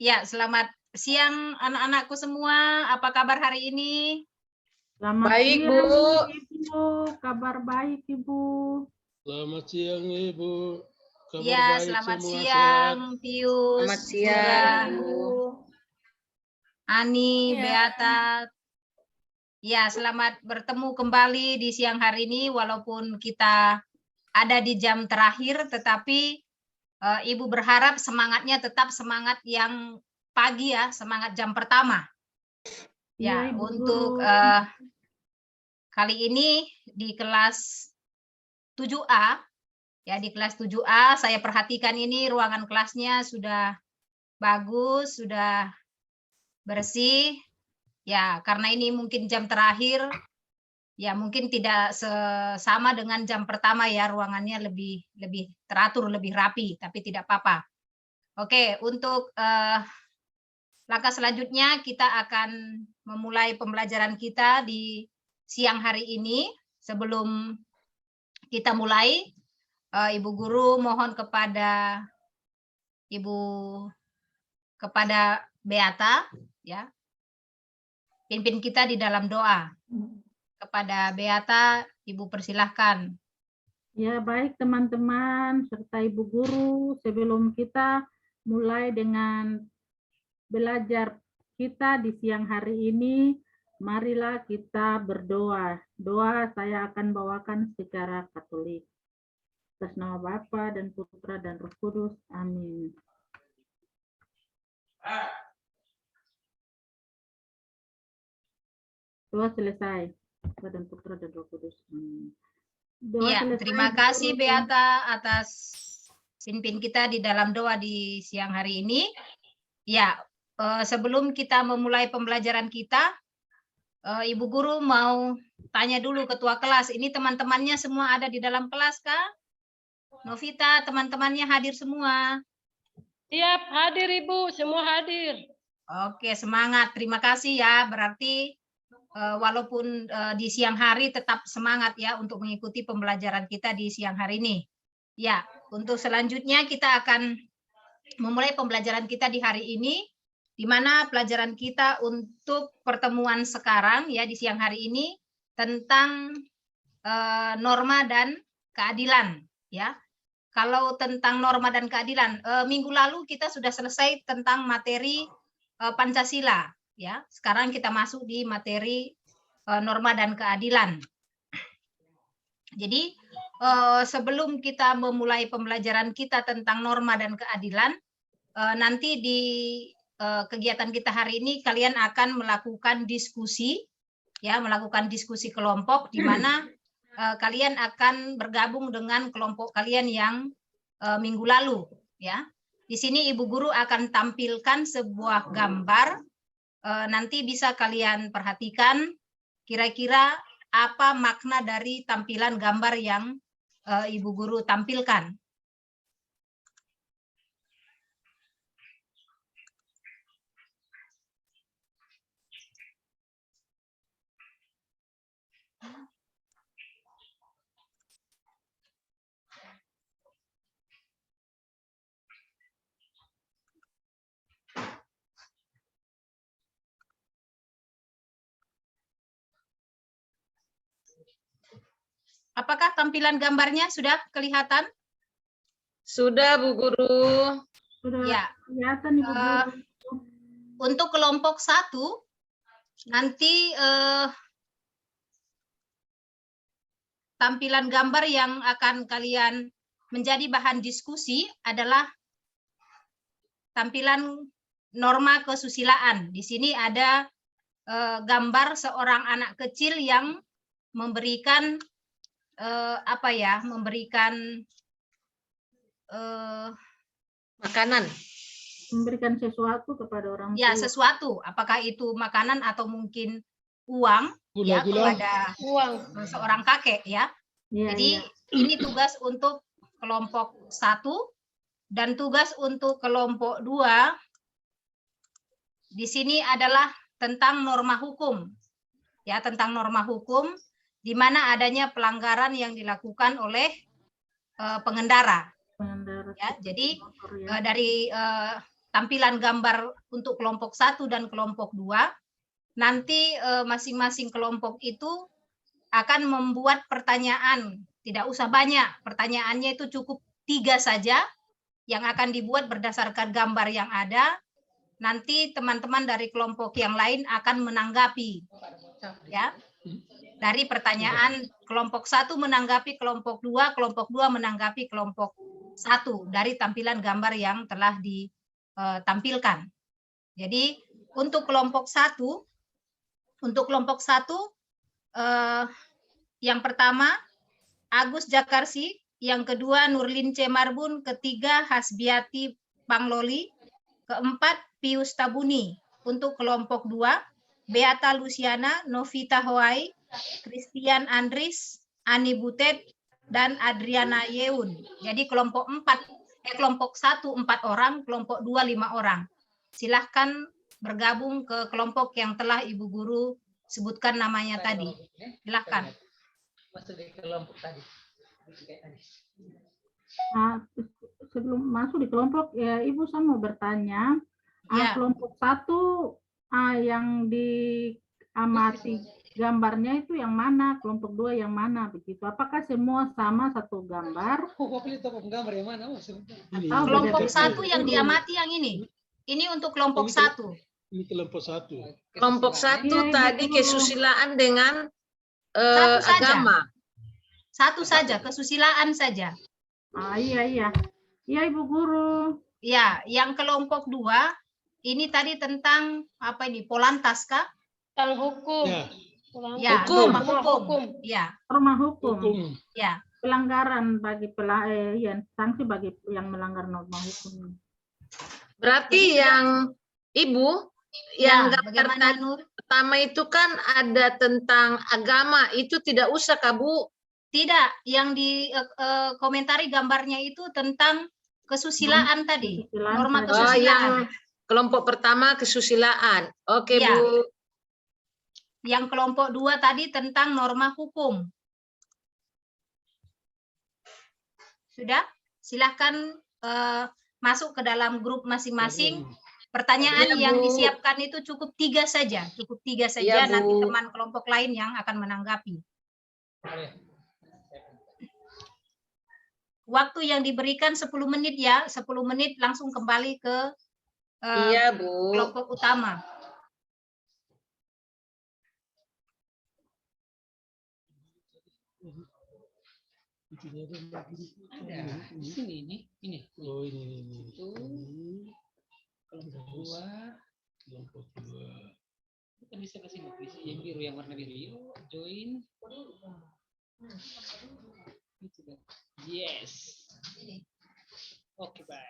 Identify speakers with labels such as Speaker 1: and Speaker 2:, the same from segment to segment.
Speaker 1: Ya, selamat siang anak-anakku semua. Apa kabar hari ini?
Speaker 2: Selamat
Speaker 3: Baik,
Speaker 2: siang,
Speaker 3: Bu.
Speaker 2: Ibu. Kabar baik, Ibu.
Speaker 4: Selamat siang Ibu. Kabar
Speaker 1: Ya,
Speaker 4: baik
Speaker 1: selamat
Speaker 4: semua
Speaker 1: siang,
Speaker 4: sehat.
Speaker 1: Pius,
Speaker 3: Selamat
Speaker 1: Bunda,
Speaker 3: siang, Bu.
Speaker 1: Ani,
Speaker 3: Ya.
Speaker 1: Beata. Ya, selamat bertemu kembali di siang hari ini, walaupun kita ada di jam terakhir, tetapi Ibu berharap semangatnya tetap semangat yang pagi ya, semangat jam pertama.
Speaker 2: Iya,
Speaker 1: Ya,
Speaker 2: Ibu
Speaker 1: untuk
Speaker 2: Guru.
Speaker 1: kali ini di kelas 7A, ya di kelas 7A saya perhatikan ini ruangan kelasnya sudah bagus, sudah bersih. Ya, karena ini mungkin jam terakhir, ya mungkin tidak sama dengan jam pertama ya, ruangannya lebih teratur, lebih rapi, tapi tidak apa-apa. Oke, untuk langkah selanjutnya kita akan memulai pembelajaran kita di siang hari ini. Sebelum kita mulai, Ibu Guru mohon kepada Beata, ya, pimpin kita di dalam doa. Kepada Beata, Ibu persilahkan.
Speaker 2: Ya, baik teman-teman serta Ibu Guru. Sebelum kita mulai dengan belajar kita di siang hari ini, marilah kita berdoa. Doa saya akan bawakan secara Katolik. Atas nama Bapa dan Putra dan Roh Kudus. Amin. Doa selesai. Bapa dan Putra dan Roh Kudus. Amin. Doa
Speaker 1: Ya,
Speaker 2: selesai,
Speaker 1: terima
Speaker 2: Ibu
Speaker 1: kasih
Speaker 2: Guru.
Speaker 1: Beata atas pimpin kita di dalam doa di siang hari ini. Ya, sebelum kita memulai pembelajaran kita, Ibu Guru mau tanya dulu ketua kelas. Ini teman-temannya semua ada di dalam kelas kah? Novita, teman-temannya hadir semua.
Speaker 3: Siap, hadir Ibu, semua hadir.
Speaker 1: Oke, semangat. Terima kasih ya. Berarti walaupun di siang hari tetap semangat ya untuk mengikuti pembelajaran kita di siang hari ini. Ya, untuk selanjutnya kita akan memulai pembelajaran kita di hari ini, di mana pelajaran kita untuk pertemuan sekarang ya di siang hari ini tentang norma dan keadilan ya. Kalau tentang norma dan keadilan, minggu lalu kita sudah selesai tentang materi Pancasila ya. Sekarang kita masuk di materi norma dan keadilan. Jadi sebelum kita memulai pembelajaran kita tentang norma dan keadilan, nanti di kegiatan kita hari ini kalian akan melakukan diskusi ya, melakukan diskusi kelompok di mana kalian akan bergabung dengan kelompok kalian yang minggu lalu ya. Di sini Ibu Guru akan tampilkan sebuah gambar, nanti bisa kalian perhatikan kira-kira apa makna dari tampilan gambar yang Ibu Guru tampilkan. Apakah tampilan gambarnya sudah kelihatan?
Speaker 3: Sudah, Bu Guru.
Speaker 2: Sudah
Speaker 1: Ya.
Speaker 2: kelihatan, Ibu Guru.
Speaker 1: Untuk kelompok 1, nanti tampilan gambar yang akan kalian menjadi bahan diskusi adalah tampilan norma kesusilaan. Di sini ada gambar seorang anak kecil yang memberikan memberikan
Speaker 3: Makanan.
Speaker 2: Memberikan sesuatu kepada orang tua.
Speaker 1: Ya, sesuatu. Apakah itu makanan atau mungkin uang ya kepada seorang kakek ya.
Speaker 2: Ya,
Speaker 1: Jadi
Speaker 2: ya.
Speaker 1: ini tugas untuk kelompok 1 dan tugas untuk kelompok 2 di sini adalah tentang norma hukum. Ya, tentang norma hukum di mana adanya pelanggaran yang dilakukan oleh pengendara. Ya, jadi dari tampilan gambar untuk kelompok 1 dan kelompok 2. Nanti masing-masing kelompok itu akan membuat pertanyaan, tidak usah banyak, pertanyaannya itu cukup 3 saja yang akan dibuat berdasarkan gambar yang ada. Nanti teman-teman dari kelompok yang lain akan menanggapi, ya. Dari pertanyaan kelompok 1 menanggapi kelompok 2, kelompok 2 menanggapi kelompok 1 dari tampilan gambar yang telah ditampilkan. Jadi untuk kelompok 1, yang pertama Agus Jakarsi, yang kedua Nurlin C. Marbun, ketiga Hasbiati Pangloli, keempat Pius Tabuni. Untuk kelompok 2, Beata Luciana, Novita Hoai, Christian Andris, Ani Butet, dan Adriana Yeun. Jadi kelompok 1 4 orang, kelompok 2 5 orang. Silahkan bergabung ke kelompok yang telah Ibu Guru sebutkan namanya tadi. Silahkan.
Speaker 5: Masuk di kelompok tadi.
Speaker 2: Sebelum masuk di kelompok, ya Ibu saya mau bertanya,
Speaker 1: Ya.
Speaker 2: kelompok 1 yang diamati gambarnya itu yang mana, kelompok 2 yang mana begitu? Apakah semua sama satu gambar?
Speaker 5: Gambar yang mana?
Speaker 1: Kelompok 1 yang diamati yang ini. Ini untuk kelompok 1.
Speaker 4: Ini kelompok 1.
Speaker 6: Kelompok 1
Speaker 2: Iya,
Speaker 6: tadi
Speaker 2: Ibu.
Speaker 6: kesusilaan dengan
Speaker 1: Satu saja.
Speaker 6: agama.
Speaker 1: Satu saja, kesusilaan saja.
Speaker 2: Iya. Iya Ibu Guru.
Speaker 1: Ya, yang kelompok 2 ini tadi tentang apa ini? Polantas kah?
Speaker 3: Tentang hukum.
Speaker 4: Ya,
Speaker 1: Ya,
Speaker 6: Hukum.
Speaker 1: norma hukum. Ya,
Speaker 2: Norma hukum.
Speaker 1: ya.
Speaker 2: Pelanggaran bagi sanksi bagi yang melanggar norma hukum.
Speaker 6: Berarti
Speaker 1: Jadi
Speaker 6: yang Ibu, yang
Speaker 1: Ya,
Speaker 6: gambar
Speaker 1: bagaimana
Speaker 6: tadi
Speaker 1: Nur?
Speaker 6: pertama itu kan ada tentang agama, itu tidak usah Kak Bu.
Speaker 1: Tidak, yang di komentari gambarnya itu tentang kesusilaan tadi.
Speaker 2: Kesusilaan
Speaker 1: Norma
Speaker 2: tadi.
Speaker 6: Oh, yang
Speaker 1: kesusilaan.
Speaker 6: kelompok pertama kesusilaan. Oke
Speaker 1: Ya.
Speaker 6: Bu.
Speaker 1: Yang kelompok 2 tadi tentang norma hukum. Sudah? Silahkan masuk ke dalam grup masing-masing. Pertanyaan
Speaker 6: Iya,
Speaker 1: yang
Speaker 6: Bu.
Speaker 1: disiapkan itu cukup 3 saja. Cukup 3 saja,
Speaker 6: Iya, Bu.
Speaker 1: nanti teman kelompok lain yang akan menanggapi. Waktu yang diberikan 10 menit ya. 10 menit langsung kembali ke
Speaker 6: Iya, Bu.
Speaker 1: kelompok utama.
Speaker 5: Di sini ini.
Speaker 4: Oh, ini.
Speaker 5: Itu kelompok 2.
Speaker 4: Kelompok 2.
Speaker 5: Kita bisa ke sini, yang biru, yang warna biru. Yuk, join. Yes. Oke, bye.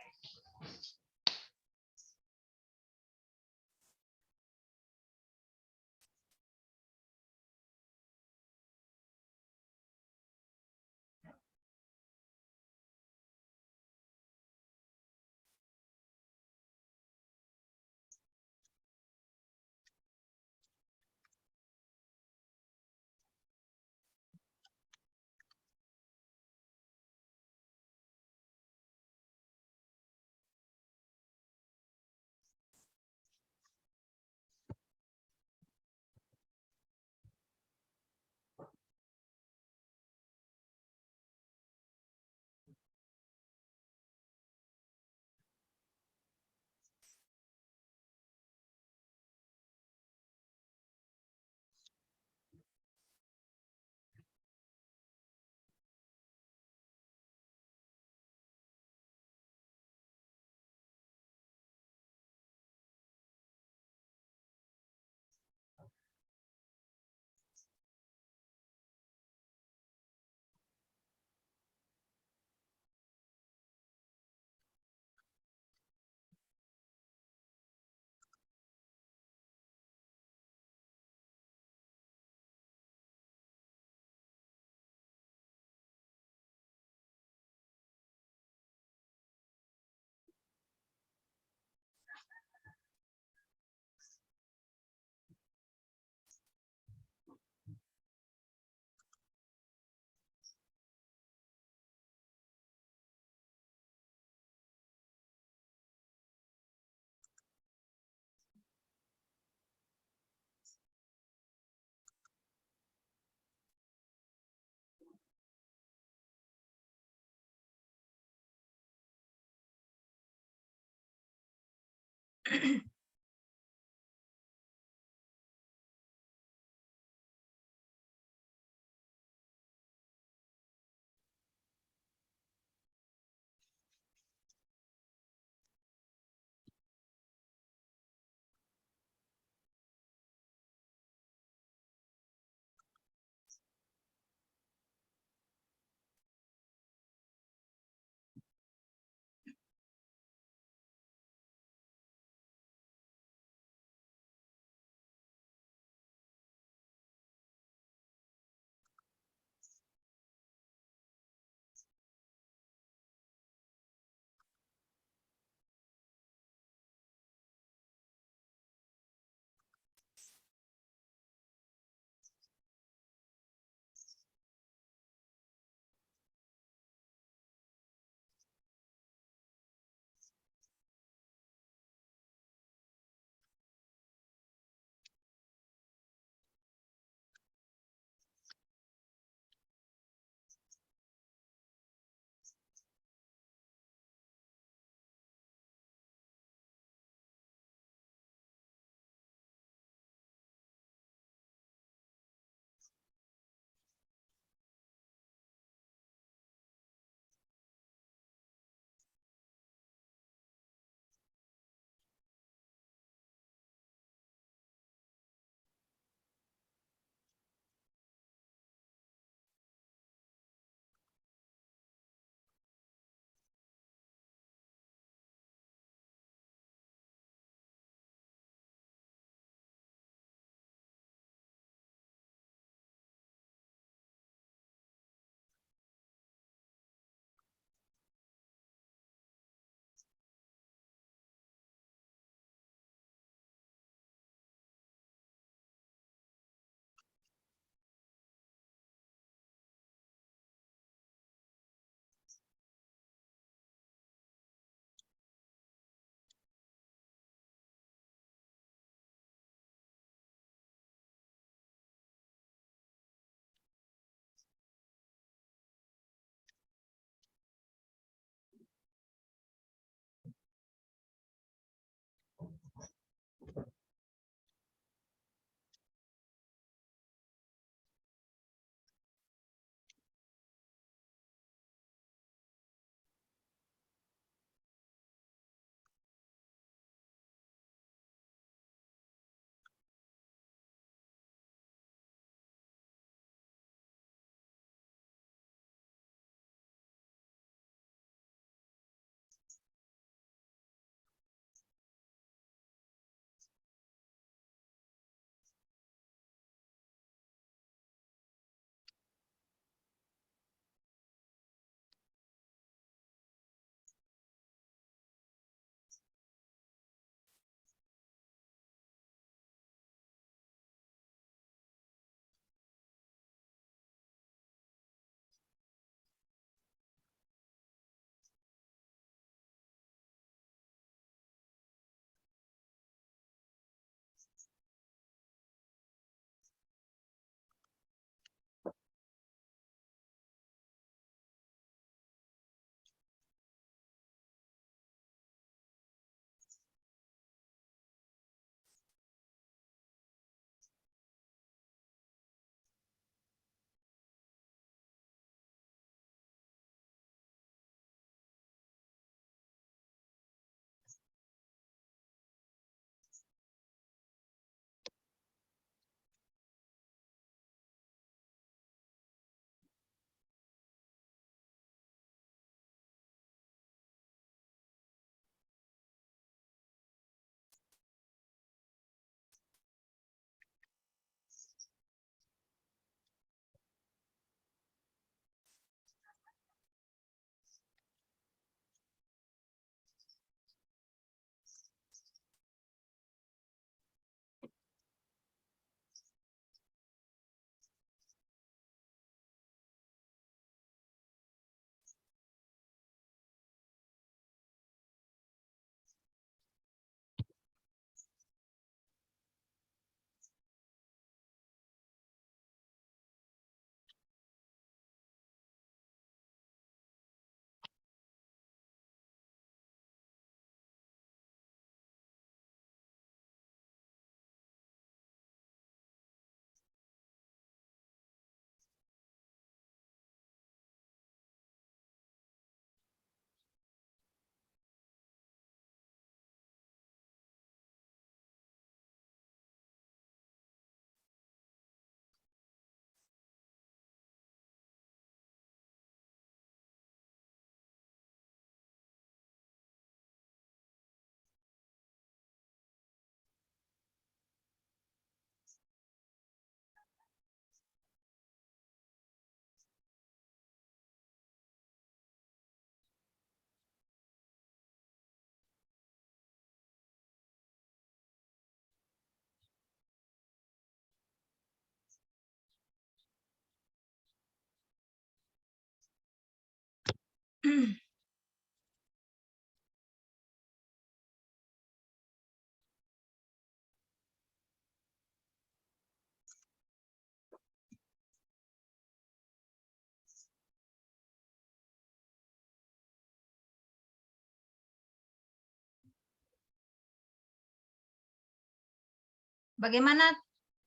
Speaker 1: Bagaimana?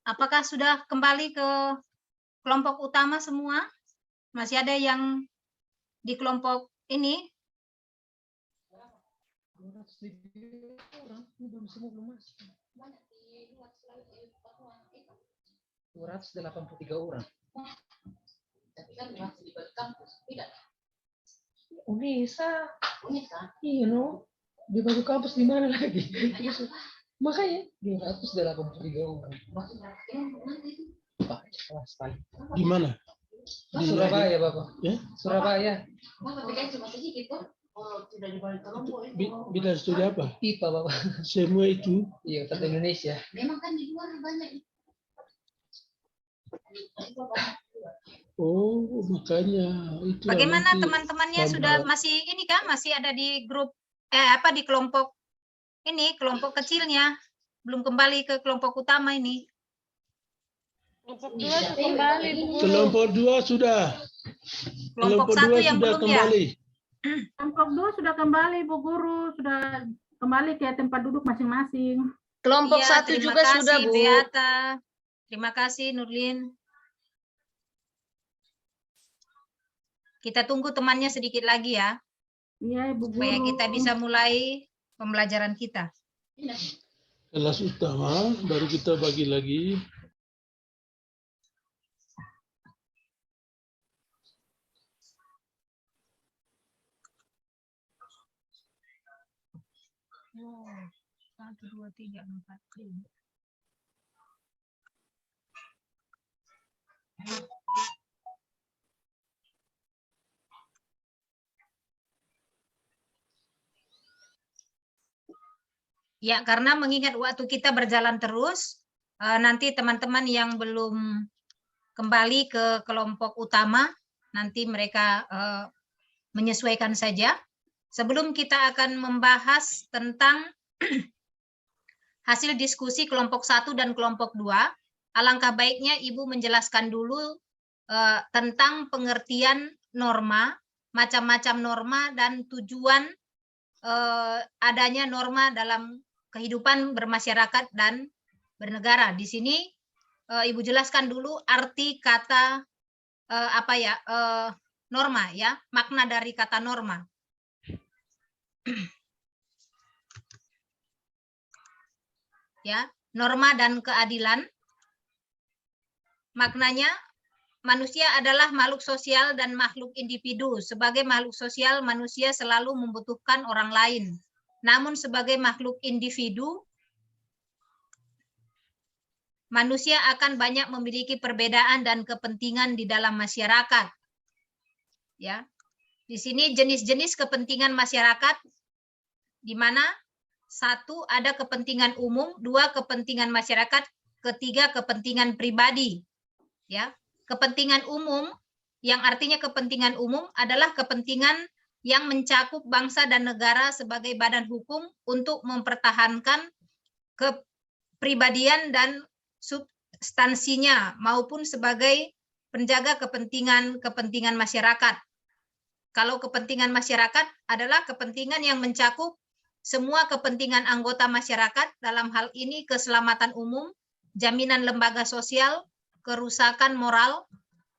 Speaker 1: Apakah sudah kembali ke kelompok utama semua? Masih ada yang di kelompok ini?
Speaker 5: 283 orang. Unesa. Iya no. Di baru kampus di mana lagi? Makanya 283 orang.
Speaker 4: Di mana?
Speaker 5: Di Surabaya, Bapak.
Speaker 4: Ya?
Speaker 5: Surabaya.
Speaker 4: Bidang studi apa?
Speaker 5: IPA, Bapak.
Speaker 4: Semua itu.
Speaker 5: Iya, satu Indonesia.
Speaker 4: Oh, makanya itu.
Speaker 1: Bagaimana
Speaker 4: nanti
Speaker 1: teman-temannya
Speaker 4: tambah.
Speaker 1: sudah masih ini kah? Masih ada di grup di kelompok ini, kelompok kecilnya. Belum kembali ke kelompok utama ini.
Speaker 3: Kelompok 2 sudah kembali, Bu Guru.
Speaker 4: Kelompok 2 sudah.
Speaker 1: Kelompok
Speaker 4: Kelompok
Speaker 1: 1
Speaker 4: 2
Speaker 1: yang
Speaker 4: sudah
Speaker 1: belum ya.
Speaker 4: kembali.
Speaker 2: Kelompok 2 sudah kembali, Bu Guru, sudah kembali ke tempat duduk masing-masing.
Speaker 6: Kelompok
Speaker 1: Iya,
Speaker 6: 1
Speaker 1: terima
Speaker 6: juga
Speaker 1: kasih,
Speaker 6: sudah, Bu.
Speaker 1: Beata. Terima kasih, Nurlin. Kita tunggu temannya sedikit lagi ya,
Speaker 2: Iya, Ibu Guru.
Speaker 1: supaya kita bisa mulai pembelajaran kita.
Speaker 4: Kelas utama, baru kita bagi lagi.
Speaker 1: Wow, 1, 2, 3, 4, 5. Ya, karena mengingat waktu kita berjalan terus, nanti teman-teman yang belum kembali ke kelompok utama, nanti mereka menyesuaikan saja. Sebelum kita akan membahas tentang hasil diskusi kelompok 1 dan kelompok 2, alangkah baiknya Ibu menjelaskan dulu tentang pengertian norma, macam-macam norma, dan tujuan adanya norma dalam kehidupan bermasyarakat dan bernegara. Di sini Ibu jelaskan dulu arti kata norma ya, makna dari kata norma. Ya, norma dan keadilan. Maknanya manusia adalah makhluk sosial dan makhluk individu. Sebagai makhluk sosial, manusia selalu membutuhkan orang lain. Namun sebagai makhluk individu, manusia akan banyak memiliki perbedaan dan kepentingan di dalam masyarakat. Ya. Di sini jenis-jenis kepentingan masyarakat, di mana 1 ada kepentingan umum, 2 kepentingan masyarakat, 3 kepentingan pribadi. Ya. Kepentingan umum, yang artinya kepentingan umum adalah kepentingan yang mencakup bangsa dan negara sebagai badan hukum untuk mempertahankan kepribadian dan substansinya maupun sebagai penjaga kepentingan masyarakat. Kalau kepentingan masyarakat adalah kepentingan yang mencakup semua kepentingan anggota masyarakat, dalam hal ini keselamatan umum, jaminan lembaga sosial, kerusakan moral,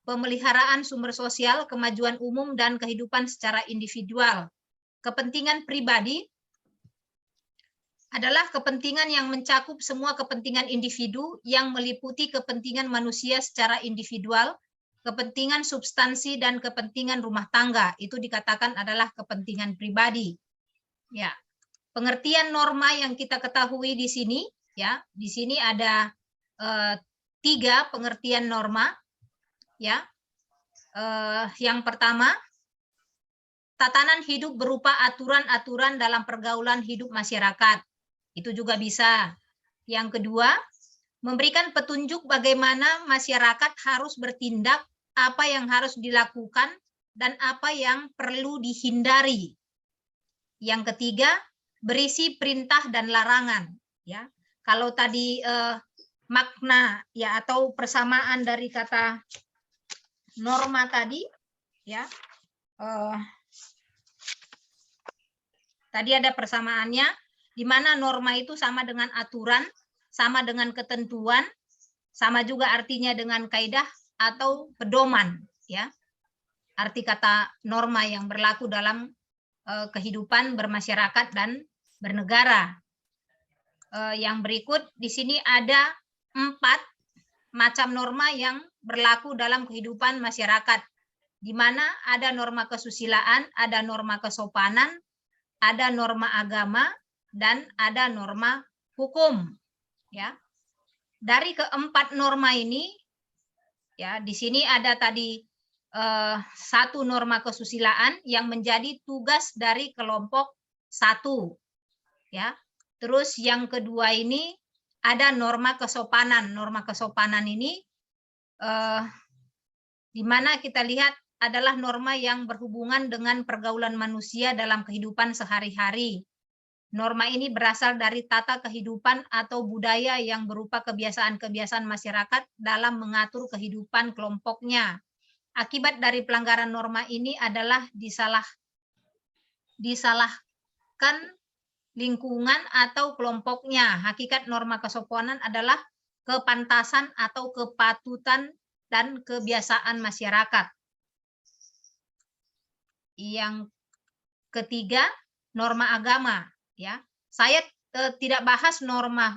Speaker 1: pemeliharaan sumber sosial, kemajuan umum, dan kehidupan secara individual. Kepentingan pribadi adalah kepentingan yang mencakup semua kepentingan individu yang meliputi kepentingan manusia secara individual, kepentingan substansi, dan kepentingan rumah tangga. Itu dikatakan adalah kepentingan pribadi. Ya. Pengertian norma yang kita ketahui di sini, ya, di sini ada 3 pengertian norma, ya. Yang pertama, tatanan hidup berupa aturan-aturan dalam pergaulan hidup masyarakat. Itu juga bisa. Yang kedua, memberikan petunjuk bagaimana masyarakat harus bertindak, apa yang harus dilakukan dan apa yang perlu dihindari. Yang ketiga, berisi perintah dan larangan. Ya, kalau tadi makna ya atau persamaan dari kata norma tadi, ya, tadi ada persamaannya, di mana norma itu sama dengan aturan, sama dengan ketentuan, sama juga artinya dengan kaidah atau pedoman, ya. Arti kata norma yang berlaku dalam kehidupan bermasyarakat dan bernegara. Yang berikut di sini ada 4 macam norma yang berlaku dalam kehidupan masyarakat, di mana ada norma kesusilaan, ada norma kesopanan, ada norma agama, dan ada norma hukum. Ya, dari keempat norma ini, ya di sini ada tadi 1 norma kesusilaan yang menjadi tugas dari kelompok 1. Ya, terus yang kedua ini ada norma kesopanan. Norma kesopanan ini di mana kita lihat adalah norma yang berhubungan dengan pergaulan manusia dalam kehidupan sehari-hari. Norma ini berasal dari tata kehidupan atau budaya yang berupa kebiasaan-kebiasaan masyarakat dalam mengatur kehidupan kelompoknya. Akibat dari pelanggaran norma ini adalah disalahkan lingkungan atau kelompoknya. Hakikat norma kesopanan adalah kepantasan atau kepatutan dan kebiasaan masyarakat. Yang ketiga, norma agama. Ya, saya tidak bahas norma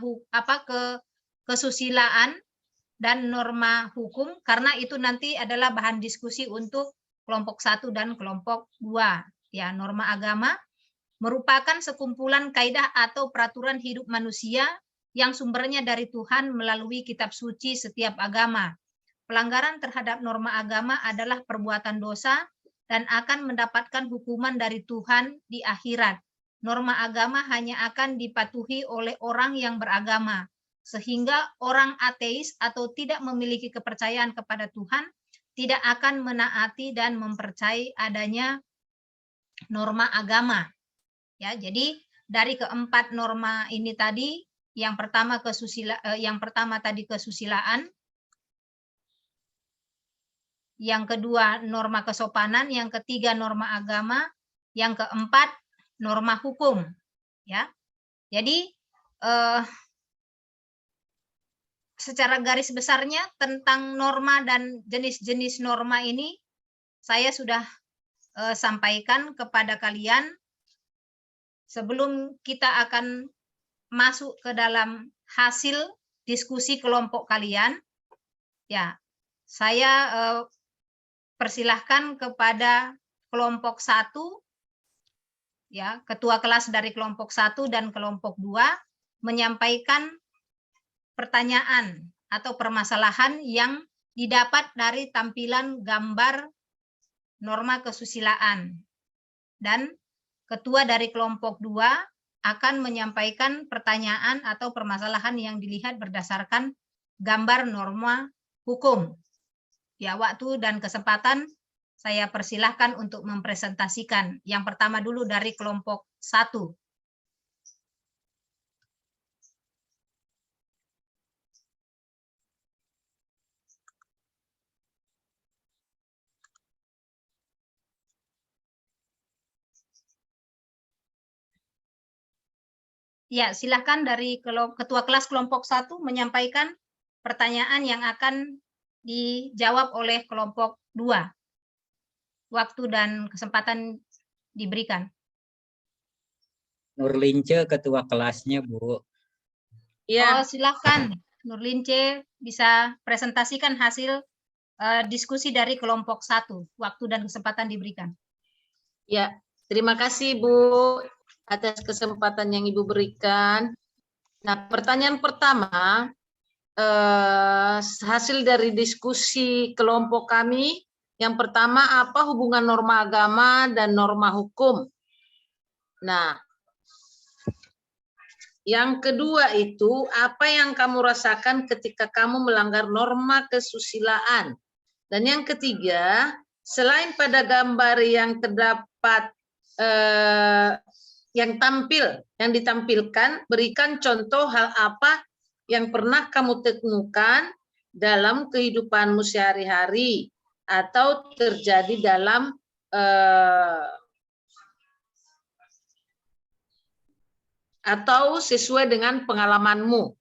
Speaker 1: kesusilaan dan norma hukum karena itu nanti adalah bahan diskusi untuk kelompok 1 dan kelompok 2. Ya, norma agama merupakan sekumpulan kaidah atau peraturan hidup manusia yang sumbernya dari Tuhan melalui kitab suci setiap agama. Pelanggaran terhadap norma agama adalah perbuatan dosa dan akan mendapatkan hukuman dari Tuhan di akhirat. Norma agama hanya akan dipatuhi oleh orang yang beragama, sehingga orang ateis atau tidak memiliki kepercayaan kepada Tuhan tidak akan menaati dan mempercayai adanya norma agama. Ya, jadi dari keempat norma ini tadi, yang pertama tadi kesusilaan, yang kedua norma kesopanan, yang ketiga norma agama, yang keempat norma hukum. Ya, jadi secara garis besarnya tentang norma dan jenis-jenis norma ini saya sudah sampaikan kepada kalian. Sebelum kita akan masuk ke dalam hasil diskusi kelompok kalian, ya, saya persilahkan kepada kelompok 1, ya, ketua kelas dari kelompok 1 dan kelompok 2 menyampaikan pertanyaan atau permasalahan yang didapat dari tampilan gambar norma kesusilaan. Dan ketua dari kelompok 2 akan menyampaikan pertanyaan atau permasalahan yang dilihat berdasarkan gambar norma hukum. Ya, waktu dan kesempatan saya persilahkan untuk mempresentasikan. Yang pertama dulu dari kelompok 1. Ya, silakan dari ketua kelas kelompok 1 menyampaikan pertanyaan yang akan dijawab oleh kelompok 2. Waktu dan kesempatan diberikan.
Speaker 7: Nurlince, ketua kelasnya, Bu.
Speaker 6: Ya.
Speaker 1: Oh, silakan Nurlince bisa presentasikan hasil diskusi dari kelompok 1. Waktu dan kesempatan diberikan.
Speaker 6: Ya, terima kasih Bu atas kesempatan yang Ibu berikan. Nah, pertanyaan pertama, hasil dari diskusi kelompok kami, yang pertama, apa hubungan norma agama dan norma hukum? Nah, yang kedua itu, apa yang kamu rasakan ketika kamu melanggar norma kesusilaan? Dan yang ketiga, Selain pada gambar yang terdapat yang ditampilkan, berikan contoh hal apa yang pernah kamu temukan dalam kehidupanmu sehari-hari atau terjadi dalam atau sesuai dengan pengalamanmu.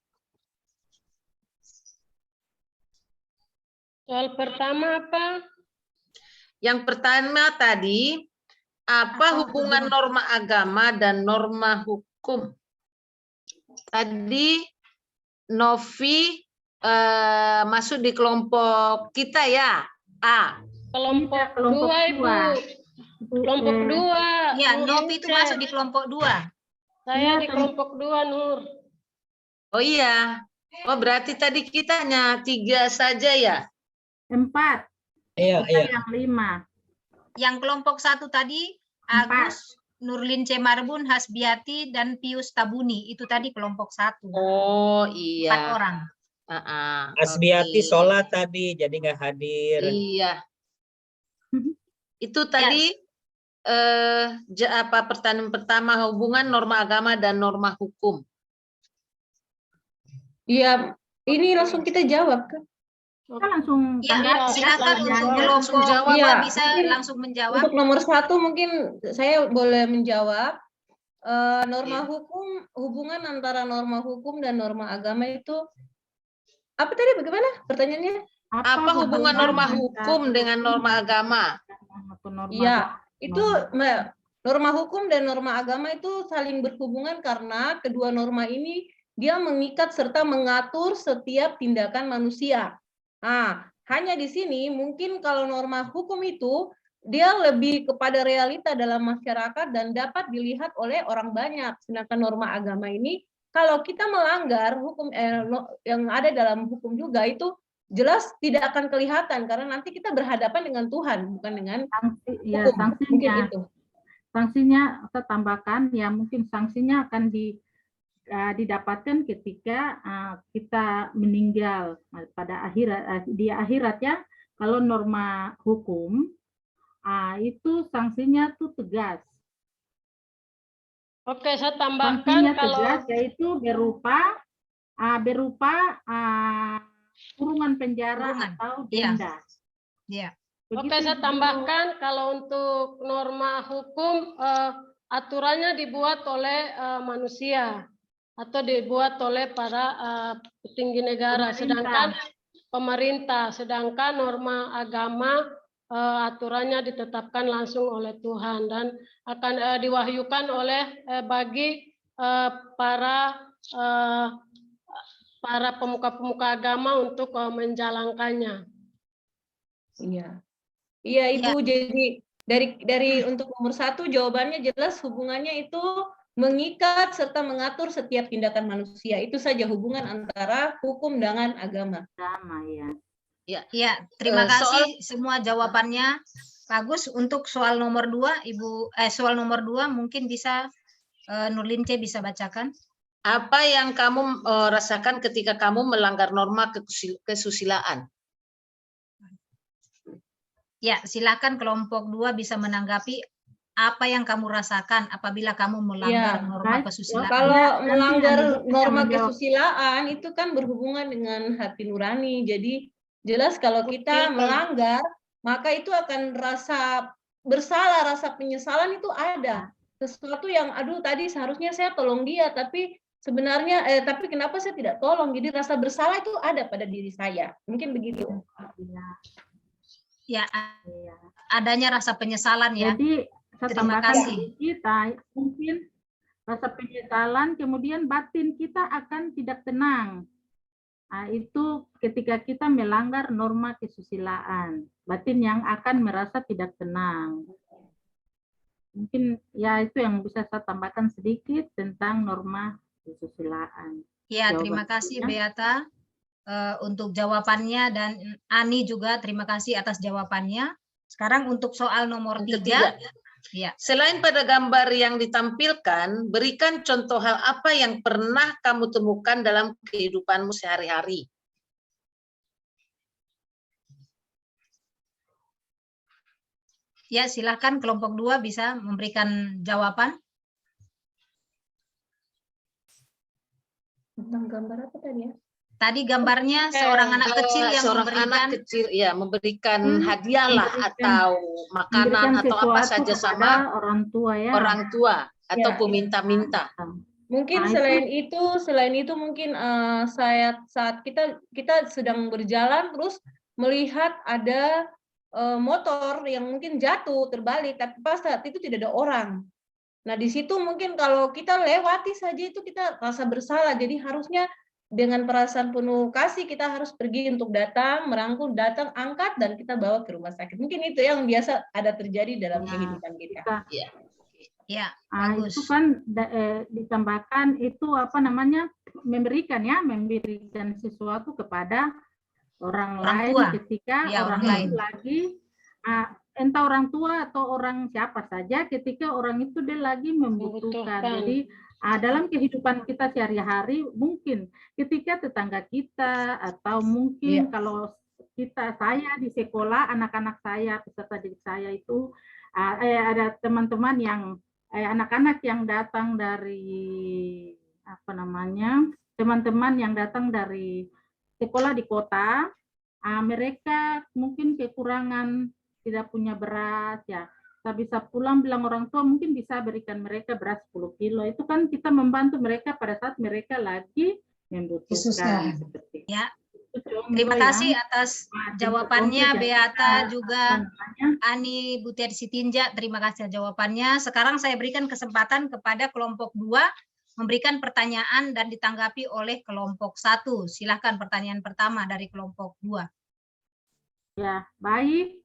Speaker 3: Soal pertama apa?
Speaker 6: Yang pertama tadi, apa hubungan norma agama dan norma hukum? Tadi Novi masuk di kelompok kita ya, A.
Speaker 3: Kelompok
Speaker 2: kelompok
Speaker 3: 2, Ibu.
Speaker 2: dua.
Speaker 3: Kelompok 2.
Speaker 1: Ya, Novi itu masuk di kelompok 2.
Speaker 3: Saya
Speaker 2: Iya,
Speaker 3: di kelompok 2, Nur.
Speaker 6: Oh iya, oh berarti tadi kita hanya 3 saja ya?
Speaker 2: 4.
Speaker 7: Iya,
Speaker 2: Kita
Speaker 7: iya.
Speaker 2: yang 5.
Speaker 1: Yang kelompok 1 tadi, Agus, Nurlin C. Marbun, Hasbiati, dan Pius Tabuni. Itu tadi kelompok 1.
Speaker 6: Oh
Speaker 1: 4
Speaker 6: iya.
Speaker 1: orang.
Speaker 7: Asbiati
Speaker 6: Oke.
Speaker 7: sholat tadi, jadi nggak hadir.
Speaker 6: Iya. Itu tadi pertanyaan pertama, hubungan norma agama dan norma hukum.
Speaker 5: Iya, ini langsung kita jawab kan?
Speaker 2: Kita langsung
Speaker 1: Ya,
Speaker 2: tanggapi
Speaker 1: silakan untuk
Speaker 2: pertanyaannya.
Speaker 1: kelompok
Speaker 6: jawab.
Speaker 1: 2
Speaker 5: Iya,
Speaker 1: bisa
Speaker 5: mungkin
Speaker 1: langsung menjawab.
Speaker 5: Untuk nomor 1 mungkin saya boleh menjawab. Norma
Speaker 6: Iya.
Speaker 5: hukum, hubungan antara norma hukum dan norma agama itu apa tadi, bagaimana pertanyaannya?
Speaker 6: Apa hubungan norma hukum dengan norma agama?
Speaker 2: atau norma
Speaker 5: Iya, itu
Speaker 2: norma.
Speaker 5: norma hukum dan norma agama itu saling berhubungan karena kedua norma ini dia mengikat serta mengatur setiap tindakan manusia. Nah, hanya di sini mungkin kalau norma hukum itu dia lebih kepada realita dalam masyarakat dan dapat dilihat oleh orang banyak. Sedangkan norma agama ini kalau kita melanggar hukum yang ada dalam hukum juga itu jelas tidak akan kelihatan karena nanti kita berhadapan dengan Tuhan bukan dengan
Speaker 2: Sanksi, ya,
Speaker 5: hukum. Mungkin
Speaker 2: sanksinya.
Speaker 5: itu.
Speaker 2: Sanksinya saya tambahkan ya, mungkin sanksinya akan didapatkan ketika kita meninggal pada akhirat, di akhirat ya. Kalau norma hukum itu sanksinya tuh tegas.
Speaker 3: Oke, saya tambahkan
Speaker 2: Sanksinya
Speaker 3: kalau
Speaker 2: tegas yaitu berupa kurungan penjara
Speaker 1: Kurungan,
Speaker 2: atau
Speaker 1: iya.
Speaker 2: denda.
Speaker 1: Ya.
Speaker 3: Oke, saya tambahkan kalau untuk norma hukum aturannya dibuat oleh manusia atau dibuat oleh para petinggi negara, sedangkan pemerintah, sedangkan norma agama aturannya ditetapkan langsung oleh Tuhan dan akan diwahyukan oleh bagi para pemuka-pemuka agama untuk menjalankannya.
Speaker 5: Iya. Iya, Ibu. Jadi dari untuk nomor 1 jawabannya jelas hubungannya itu mengikat serta mengatur setiap tindakan manusia. Itu saja hubungan antara hukum dengan agama.
Speaker 2: Sama ya.
Speaker 1: Ya, terima kasih semua jawabannya. Bagus. Untuk soal nomor 2, soal nomor 2 mungkin bisa Nurlin C bisa bacakan.
Speaker 6: Apa yang kamu rasakan ketika kamu melanggar norma kesusilaan?
Speaker 1: Ya, silakan kelompok 2 bisa menanggapi apa yang kamu rasakan apabila kamu melanggar norma kesusilaan.
Speaker 5: Kalau melanggar norma kesusilaan itu kan berhubungan dengan hati nurani. Jadi jelas kalau kita melanggar, maka itu akan rasa bersalah, rasa penyesalan itu ada. Sesuatu yang aduh tadi seharusnya saya tolong dia, tapi sebenarnya tapi kenapa saya tidak tolong? Jadi rasa bersalah itu ada pada diri saya. Mungkin begitu.
Speaker 1: Ya, adanya rasa penyesalan ya.
Speaker 2: Jadi saya
Speaker 1: Terima
Speaker 2: tambahkan
Speaker 1: kasih.
Speaker 2: kita mungkin rasa penyesalan, kemudian batin kita akan tidak tenang. Itu ketika kita melanggar norma kesusilaan, batin yang akan merasa tidak tenang. Mungkin ya itu yang bisa saya tambahkan sedikit tentang norma kesusilaan.
Speaker 1: Ya, terima kasih Beata untuk jawabannya dan Ani juga terima kasih atas jawabannya. Sekarang untuk soal nomor 3. Ya.
Speaker 6: Selain pada gambar yang ditampilkan, berikan contoh hal apa yang pernah kamu temukan dalam kehidupanmu sehari-hari.
Speaker 1: Ya, silakan kelompok 2 bisa memberikan jawaban.
Speaker 5: Tentang gambar apa tadi ya?
Speaker 1: Tadi gambarnya seorang anak kecil yang
Speaker 6: seorang
Speaker 1: memberikan
Speaker 6: anak kecil ya memberikan hadiah lah
Speaker 2: memberikan-
Speaker 6: atau makanan
Speaker 2: Memberikan
Speaker 6: atau apa
Speaker 2: sesuatu
Speaker 6: saja
Speaker 2: kepada
Speaker 6: sama
Speaker 2: orang tua ya.
Speaker 6: orang tua atau
Speaker 5: Ya.
Speaker 6: peminta-minta.
Speaker 5: Mungkin
Speaker 2: Nah,
Speaker 5: selain itu mungkin saat kita sedang berjalan terus melihat ada motor yang mungkin jatuh terbalik, tapi pas saat itu tidak ada orang. Nah, di situ mungkin kalau kita lewati saja itu kita rasa bersalah. Jadi harusnya dengan perasaan penuh kasih kita harus pergi untuk datang, merangkul, datang, angkat dan kita bawa ke rumah sakit. Mungkin itu yang biasa ada terjadi dalam kehidupan kita.
Speaker 1: Ya,
Speaker 2: Itu
Speaker 1: bagus.
Speaker 2: kan ditambahkan itu apa namanya memberikan sesuatu kepada orang lain
Speaker 1: tua.
Speaker 2: ketika
Speaker 1: Ya,
Speaker 2: orang
Speaker 1: orang
Speaker 2: lain lagi entah orang tua atau orang siapa saja ketika orang itu dia lagi membutuhkan. Jadi dalam kehidupan kita sehari-hari mungkin ketika tetangga kita atau mungkin kalau saya di sekolah anak-anak saya peserta didik saya itu ada teman-teman yang anak-anak yang datang dari teman-teman yang datang dari sekolah di kota, mereka mungkin kekurangan tidak punya beras ya. Kita bisa pulang bilang orang tua mungkin bisa berikan mereka beras 10 kilo. Itu kan kita membantu mereka pada saat mereka lagi membutuhkan.
Speaker 1: Ya. Terima kasih atas jawabannya Beata juga Ani Butersi Tinja. Terima kasih jawabannya. Sekarang saya berikan kesempatan kepada kelompok 2 memberikan pertanyaan dan ditanggapi oleh kelompok 1. Silakan pertanyaan pertama dari kelompok 2.
Speaker 2: Ya, baik.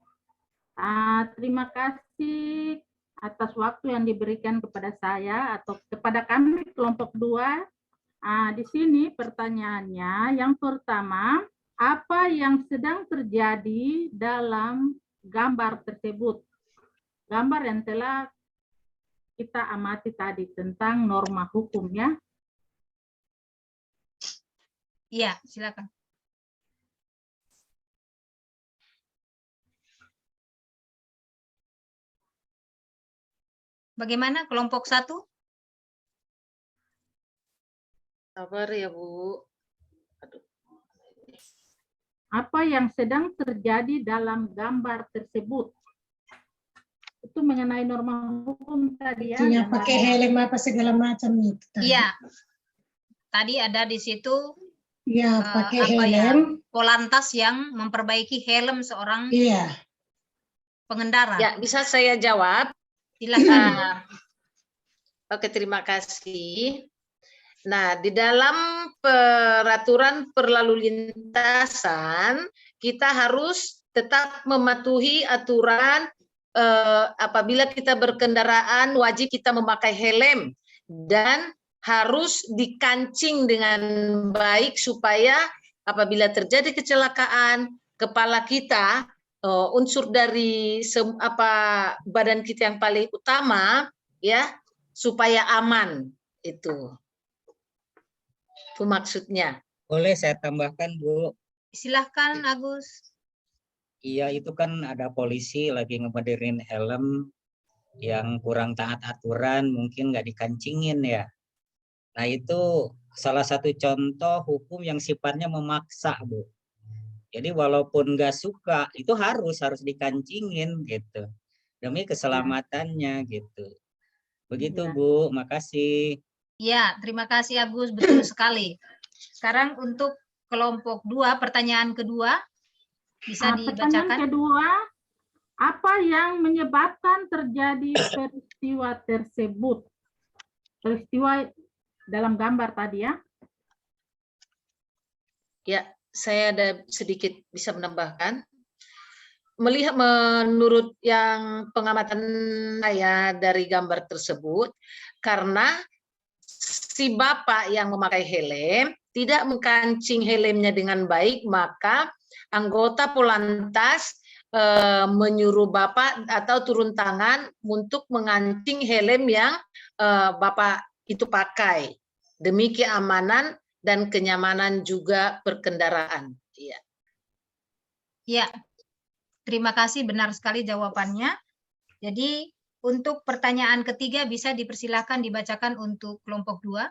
Speaker 2: Terima kasih atas waktu yang diberikan kepada saya atau kepada kami kelompok 2. Di sini pertanyaannya yang pertama, apa yang sedang terjadi dalam gambar tersebut? Gambar yang telah kita amati tadi tentang norma hukum ya.
Speaker 1: Iya, silakan. Bagaimana kelompok 1?
Speaker 6: Sabar ya, Bu. Aduh.
Speaker 2: Apa yang sedang terjadi dalam gambar tersebut? Itu mengenai norma hukum tadi ya.
Speaker 8: Yang pakai helm apa segala macam itu.
Speaker 1: Iya. Tadi ada di situ
Speaker 8: Iya, pakai helm.
Speaker 1: Polantas yang memperbaiki helm seorang pengendara.
Speaker 6: Ya, bisa saya jawab?
Speaker 1: Silakan.
Speaker 6: Oke, terima kasih. Nah, di dalam peraturan berlalu lintasan, kita harus tetap mematuhi aturan apabila kita berkendaraan wajib kita memakai helm dan harus dikancing dengan baik supaya apabila terjadi kecelakaan kepala kita unsur dari badan kita yang paling utama ya supaya aman itu maksudnya.
Speaker 7: Boleh saya tambahkan, Bu?
Speaker 1: Silahkan Agus.
Speaker 7: Iya, itu kan ada polisi lagi ngebenerin helm yang kurang taat aturan, mungkin nggak dikancingin ya. Nah, itu salah satu contoh hukum yang sifatnya memaksa, Bu. Jadi walaupun nggak suka, itu harus dikancingin gitu. Demi keselamatannya gitu. Begitu, Bu. Makasih.
Speaker 1: Ya, terima kasih Agus, betul sekali. Sekarang untuk kelompok 2, pertanyaan kedua bisa dibacakan.
Speaker 2: Pertanyaan kedua, apa yang menyebabkan terjadi peristiwa tersebut? Peristiwa dalam gambar tadi ya.
Speaker 6: Ya, saya ada sedikit bisa menambahkan. Melihat menurut yang pengamatan saya dari gambar tersebut, karena si bapak yang memakai helm tidak mengkancing helmnya dengan baik, maka anggota Polantas menyuruh bapak atau turun tangan untuk mengancing helm yang bapak itu pakai demi keamanan dan kenyamanan juga berkendaraan. Iya.
Speaker 1: Ya, terima kasih, benar sekali jawabannya. Jadi untuk pertanyaan ketiga bisa dipersilakan dibacakan untuk kelompok 2.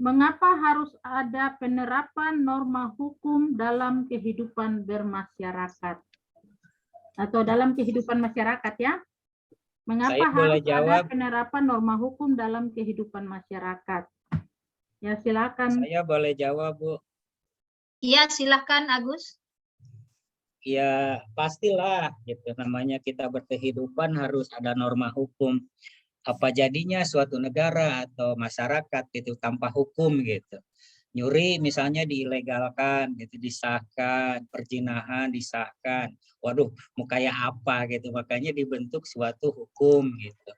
Speaker 2: Mengapa harus ada penerapan norma hukum dalam kehidupan bermasyarakat? Atau dalam kehidupan masyarakat ya? Mengapa
Speaker 7: Saya boleh
Speaker 2: harus ada
Speaker 7: jawab.
Speaker 2: penerapan norma hukum dalam kehidupan masyarakat? Ya, silakan.
Speaker 7: Saya boleh jawab, Bu.
Speaker 1: Iya, silakan Agus.
Speaker 7: Ya pastilah gitu, namanya kita berkehidupan harus ada norma hukum. Apa jadinya suatu negara atau masyarakat itu tanpa hukum gitu. Nyuri misalnya diilegalkan gitu, disahkan, perzinahan disahkan. Waduh, mau kayak apa gitu. Makanya dibentuk suatu hukum gitu.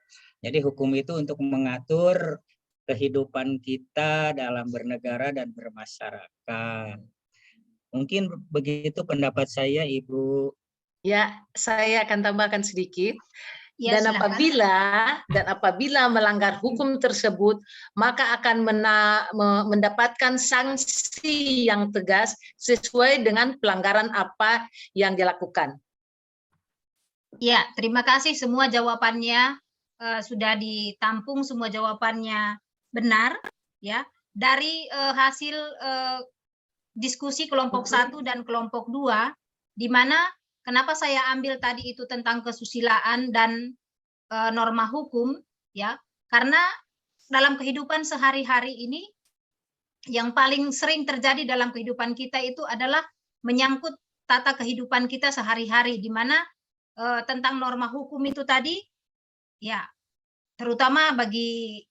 Speaker 7: Jadi hukum itu untuk mengatur kehidupan kita dalam bernegara dan bermasyarakat. Mungkin begitu pendapat saya, Ibu.
Speaker 6: Ya, saya akan tambahkan sedikit.
Speaker 1: Ya,
Speaker 6: Dan
Speaker 1: silakan.
Speaker 6: apabila melanggar hukum tersebut, maka akan mendapatkan sanksi yang tegas sesuai dengan pelanggaran apa yang dilakukan.
Speaker 1: Ya, terima kasih semua jawabannya sudah ditampung, semua jawabannya benar ya. Dari hasil diskusi kelompok 1 dan kelompok 2, di mana kenapa saya ambil tadi itu tentang kesusilaan dan norma hukum ya, karena dalam kehidupan sehari-hari ini yang paling sering terjadi dalam kehidupan kita itu adalah menyangkut tata kehidupan kita sehari-hari, di mana tentang norma hukum itu tadi ya, terutama bagi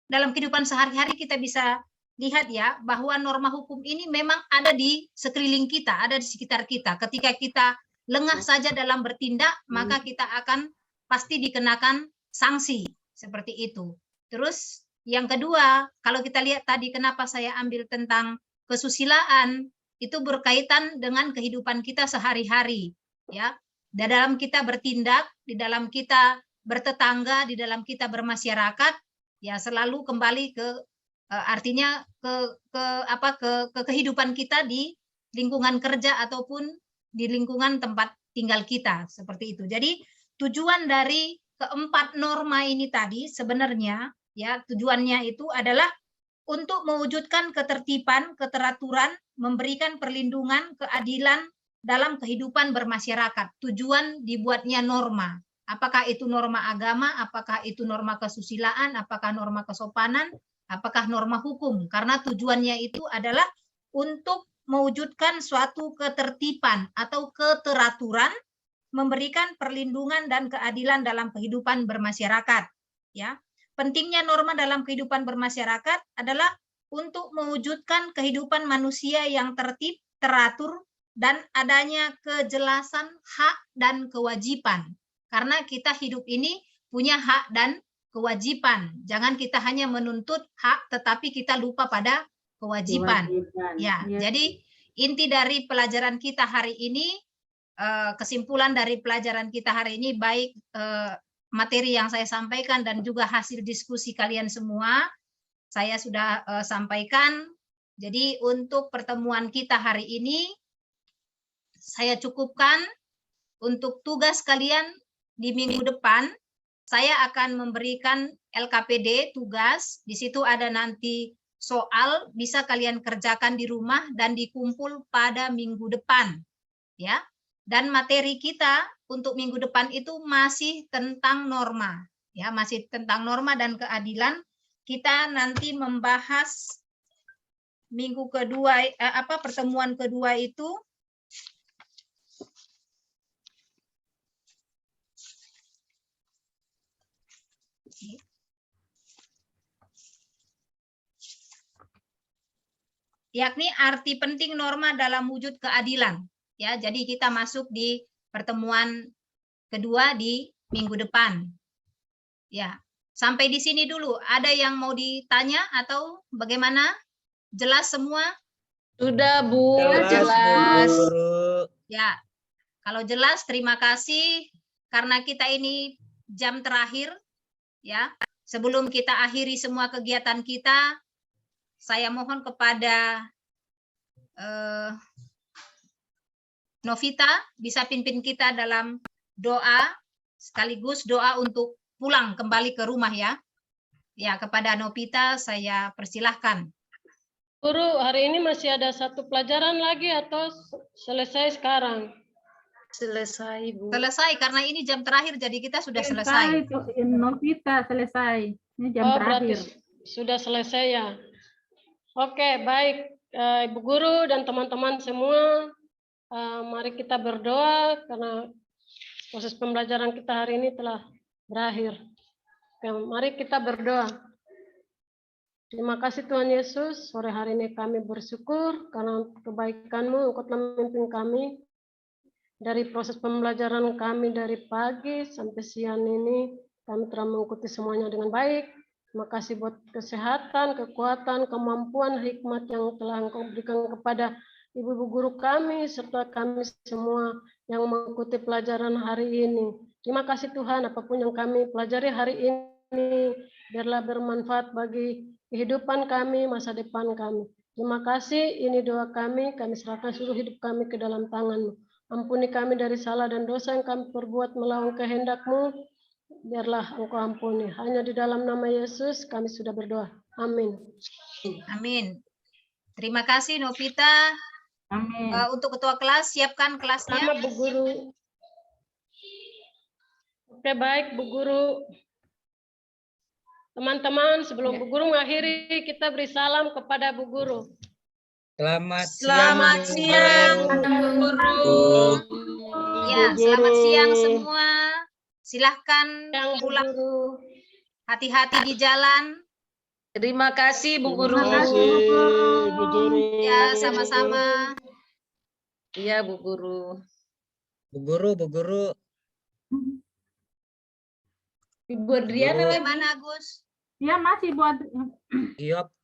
Speaker 1: dalam kehidupan sehari-hari kita bisa lihat ya, bahwa norma hukum ini memang ada di sekeliling kita, ada di sekitar kita. Ketika kita lengah saja dalam bertindak, maka kita akan pasti dikenakan sanksi seperti itu. Terus yang kedua, kalau kita lihat tadi kenapa saya ambil tentang kesusilaan, itu berkaitan dengan kehidupan kita sehari-hari ya. Di dalam kita bertindak, di dalam kita bertetangga, di dalam kita bermasyarakat, ya selalu kembali ke artinya ke kehidupan kita di lingkungan kerja ataupun di lingkungan tempat tinggal kita, seperti itu. Jadi tujuan dari keempat norma ini tadi sebenarnya ya, tujuannya itu adalah untuk mewujudkan ketertiban, keteraturan, memberikan perlindungan, keadilan dalam kehidupan bermasyarakat. Tujuan dibuatnya norma. Apakah itu norma agama, apakah itu norma kesusilaan, apakah norma kesopanan, apakah norma hukum, karena tujuannya itu adalah untuk mewujudkan suatu ketertiban atau keteraturan, memberikan perlindungan dan keadilan dalam kehidupan bermasyarakat. Ya, pentingnya norma dalam kehidupan bermasyarakat adalah untuk mewujudkan kehidupan manusia yang tertib, teratur, dan adanya kejelasan hak dan kewajiban. Karena kita hidup ini punya hak dan kewajiban. Jangan kita hanya menuntut hak, tetapi kita lupa pada kewajiban. Ya, jadi inti dari pelajaran kita hari ini, kesimpulan dari pelajaran kita hari ini, baik materi yang saya sampaikan dan juga hasil diskusi kalian semua, saya sudah sampaikan. Jadi untuk pertemuan kita hari ini, saya cukupkan. Untuk tugas kalian di minggu depan, saya akan memberikan LKPD tugas, di situ ada nanti soal, bisa kalian kerjakan di rumah dan dikumpul pada minggu depan. Ya. Dan materi kita untuk minggu depan itu masih tentang norma. Ya, masih tentang norma dan keadilan. Kita nanti membahas minggu kedua, pertemuan kedua itu yakni arti penting norma dalam wujud keadilan. Ya, jadi kita masuk di pertemuan kedua di minggu depan. Ya, sampai di sini dulu. Ada yang mau ditanya atau bagaimana? Jelas semua?
Speaker 6: Sudah, Bu,
Speaker 7: Jelas.
Speaker 1: Ya, kalau jelas terima kasih karena kita ini jam terakhir. Ya, sebelum kita akhiri semua kegiatan kita, saya mohon kepada Novita bisa pimpin kita dalam doa sekaligus doa untuk pulang kembali ke rumah ya. Ya, kepada Novita saya persilahkan.
Speaker 3: Guru, hari ini masih ada satu pelajaran lagi atau selesai sekarang?
Speaker 6: Selesai, Bu.
Speaker 1: Selesai karena ini jam terakhir jadi kita sudah selesai.
Speaker 2: Novita selesai. Ini jam
Speaker 3: Oh, berarti
Speaker 2: terakhir.
Speaker 3: sudah selesai ya. Oke, baik. Ibu guru dan teman-teman semua, mari kita berdoa karena proses pembelajaran kita hari ini telah berakhir. Oke, mari kita berdoa. Terima kasih Tuhan Yesus, sore hari ini kami bersyukur karena kebaikan-Mu, Engkau telah memimpin kami dari proses pembelajaran kami dari pagi sampai siang ini. Kami telah mengikuti semuanya dengan baik. Terima kasih buat kesehatan, kekuatan, kemampuan, hikmat yang telah Engkau berikan kepada ibu-ibu guru kami, serta kami semua yang mengikuti pelajaran hari ini. Terima kasih Tuhan, apapun yang kami pelajari hari ini, biarlah bermanfaat bagi kehidupan kami, masa depan kami. Terima kasih, ini doa kami serahkan seluruh hidup kami ke dalam tangan-Mu. Ampuni kami dari salah dan dosa yang kami perbuat melawan kehendak-Mu, biarlah Engkau ampuni. Hanya di dalam nama Yesus kami sudah berdoa. Amin.
Speaker 1: Amin. Terima kasih Novita.
Speaker 2: Amin.
Speaker 1: Untuk ketua kelas, siapkan kelasnya.
Speaker 3: Sama Bu Guru. Oke, baik Bu Guru. Teman-teman, sebelum Bu Guru mengakhiri, kita beri salam kepada Bu Guru.
Speaker 6: Selamat siang, Bu Guru.
Speaker 1: Ya, selamat siang semua. Silahkan
Speaker 3: Yang Bu
Speaker 1: pulang.
Speaker 3: Guru.
Speaker 1: Hati-hati di jalan.
Speaker 6: Terima kasih, Bu Guru.
Speaker 4: Terima kasih, Bu Guru.
Speaker 1: Ya, sama-sama.
Speaker 6: Iya, Bu Guru.
Speaker 7: Bu Guru.
Speaker 5: Ibu Adriana lagi.
Speaker 1: Bagaimana Agus?
Speaker 2: Ya masih buat
Speaker 7: Iop